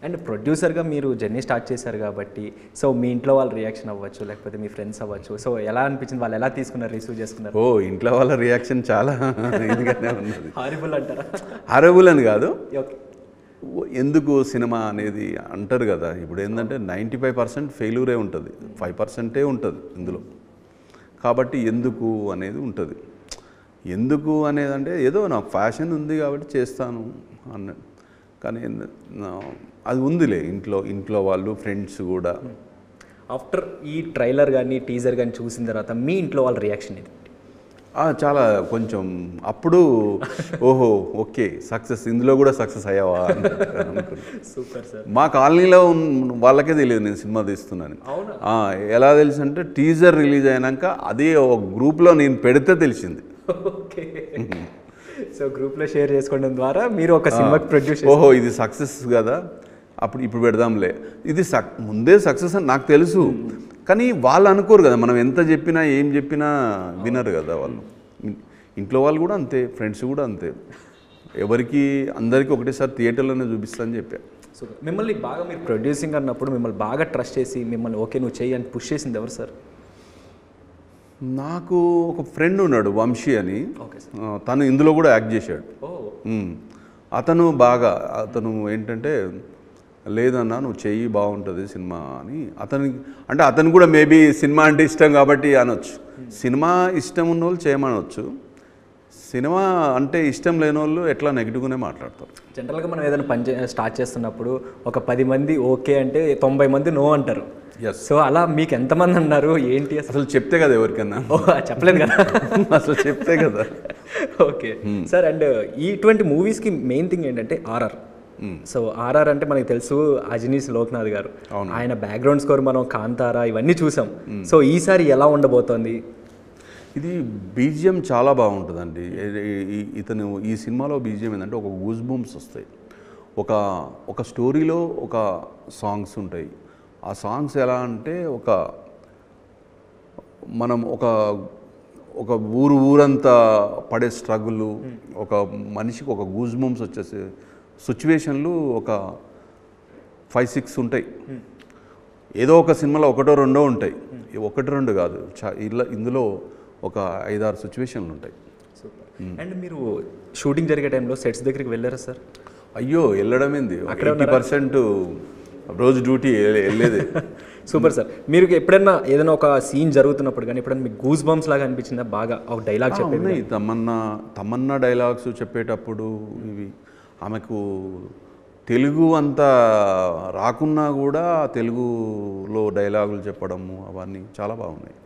And ప్రొడ్యూసర్గా మీరు journey start చేశారు కాబట్టి సో మీ ఇంట్లో వాళ్ళ రియాక్షన్ అవ్వచ్చు, లేకపోతే మీ ఫ్రెండ్స్ అవ్వచ్చు, సో ఎలా అనిపించింది, వాళ్ళు ఎలా తీసుకున్నారు, రిసీవ్ చేసుకున్నారు? ఓ ఇంట్లో వాళ్ళ రియాక్షన్ చాలా ఇదిగానే ఉన్నది. హారిబుల్ అంటారా? హారబుల్ అని కాదు, ఓకే. ఎందుకు సినిమా అనేది అంటారు కదా, ఇప్పుడు ఏంటంటే 95% ఫెయిల్యూరే ఉంటుంది, 5% ఉంటుంది ఇందులో. కాబట్టి ఎందుకు అనేది ఉంటుంది. ఎందుకు అనేది అంటే ఏదో నాకు ఫ్యాషన్ ఉంది కాబట్టి చేస్తాను అన్న, కానీ అది ఉందిలే ఇంట్లో వాళ్ళు, ఫ్రెండ్స్ కూడా. ఆఫ్టర్ ఈ ట్రైలర్ కానీ టీజర్ కానీ చూసిన తర్వాత మీ ఇంట్లో వాళ్ళ రియాక్షన్ ఇది? చాలా కొంచెం అప్పుడు ఓహో ఓకే సక్సెస్, ఇందులో కూడా సక్సెస్ అయ్యావా అనుకున్నాను. Super sir. మా కాలనీలో వాళ్ళకే తెలియదు నేను సినిమా తీస్తున్నాను. ఎలా తెలుసు అంటే టీజర్ రిలీజ్ అయినాక అదే ఒక గ్రూప్లో నేను పెడితే తెలిసింది. ఓకే. సో గ్రూప్లో షేర్ చేసుకోవడం ద్వారా మీరు ఒక సినిమాకి ప్రొడ్యూస్, ఓహో ఇది సక్సెస్ కదా, ఇప్పుడు పెడదాంలే, ఇది ముందే సక్సెస్ అని నాకు తెలుసు, కానీ వాళ్ళు అనుకోరు కదా, మనం ఎంత చెప్పినా ఏం చెప్పినా వినరు కదా వాళ్ళు. ఇంట్లో వాళ్ళు కూడా అంతే, ఫ్రెండ్స్ కూడా అంతే, అందరికీ ఒకటేసారి థియేటర్లోనే చూపిస్తా అని చెప్పారు. సో మిమ్మల్ని బాగా, మీరు ప్రొడ్యూసింగ్ అన్నప్పుడు మిమ్మల్ని బాగా ట్రస్ట్ చేసి మిమ్మల్ని ఓకే నువ్వు చెయ్యి అని పుష్ చేసింది ఎవరు సార్? నాకు ఒక ఫ్రెండ్ ఉన్నాడు వంశీ అని, ఓకే సార్. తను ఇందులో కూడా యాక్ట్ చేశాడు. అతను ఏంటంటే లేదన్నా నువ్వు చెయ్యి బాగుంటుంది సినిమా అని, అతను కూడా మేబీ సినిమా అంటే ఇష్టం కాబట్టి అనొచ్చు. సినిమా ఇష్టం ఉన్న వాళ్ళు చేయమనొచ్చు, సినిమా అంటే ఇష్టం లేని వాళ్ళు ఎట్లా నెగిటివ్గానే మాట్లాడతారు. జనరల్గా మనం ఏదైనా పని స్టార్ట్ చేస్తున్నప్పుడు ఒక 10 మంది ఓకే అంటే 90 మంది నో అంటారు. సో అలా మీకు ఎంతమంది అన్నారు ఏంటి? అసలు చెప్తే కదా ఎవరికన్నా. చెప్పలేదు కదా, అసలు చెప్తే కదా. Okay sir. అండ్ ఇటువంటి మూవీస్కి మెయిన్ థింగ్ ఏంటంటే ఆర్ఆర్. సో ఆర్ఆర్ అంటే మనకి తెలుసు అజనీస్ లోక్నాథ్ గారు, ఆయన బ్యాక్గ్రౌండ్ స్కోర్ మనం కాంతారా ఇవన్నీ చూసాం. సో ఈసారి ఎలా ఉండబోతోంది? ఇది బీజిఎం చాలా బాగుంటుందండి. ఈ సినిమాలో బీజిఎం ఏంటంటే ఒక గూస్ బూమ్స్ వస్తాయి, ఒక స్టోరీలో ఒక సాంగ్స్ ఉంటాయి. ఆ సాంగ్స్ ఎలా అంటే మనం ఒక ఊరంతా పడే స్ట్రగుల్, ఒక మనిషికి ఒక గూస్ బూమ్స్ వచ్చేసే సిచ్యువేషన్లు ఒక 5-6 ఉంటాయి. ఏదో ఒక సినిమాలో 1-2 ఉంటాయి, 1-2 కాదు, ఇందులో ఒక 5-6 సిచ్యువేషన్లు ఉంటాయి. అండ్ మీరు షూటింగ్ జరిగే టైంలో సెట్స్ దగ్గరికి వెళ్ళారా సార్? అయ్యో వెళ్ళడమేంది, 80% రోజు డ్యూటీ వెళ్ళేది. Super sir. మీరు ఎప్పుడైనా ఏదైనా ఒక సీన్ జరుగుతున్నప్పుడు కానీ ఎప్పుడైనా మీకు గూస్ బంప్స్ లాగా అనిపించిందా? బాగా ఒక డైలాగ్ చెప్పేది, తమన్నా డైలాగ్స్ చెప్పేటప్పుడు ఇవి ఆమెకు తెలుగు అంతా రాకున్నా కూడా తెలుగులో డైలాగులు చెప్పడము అవన్నీ చాలా బాగున్నాయి.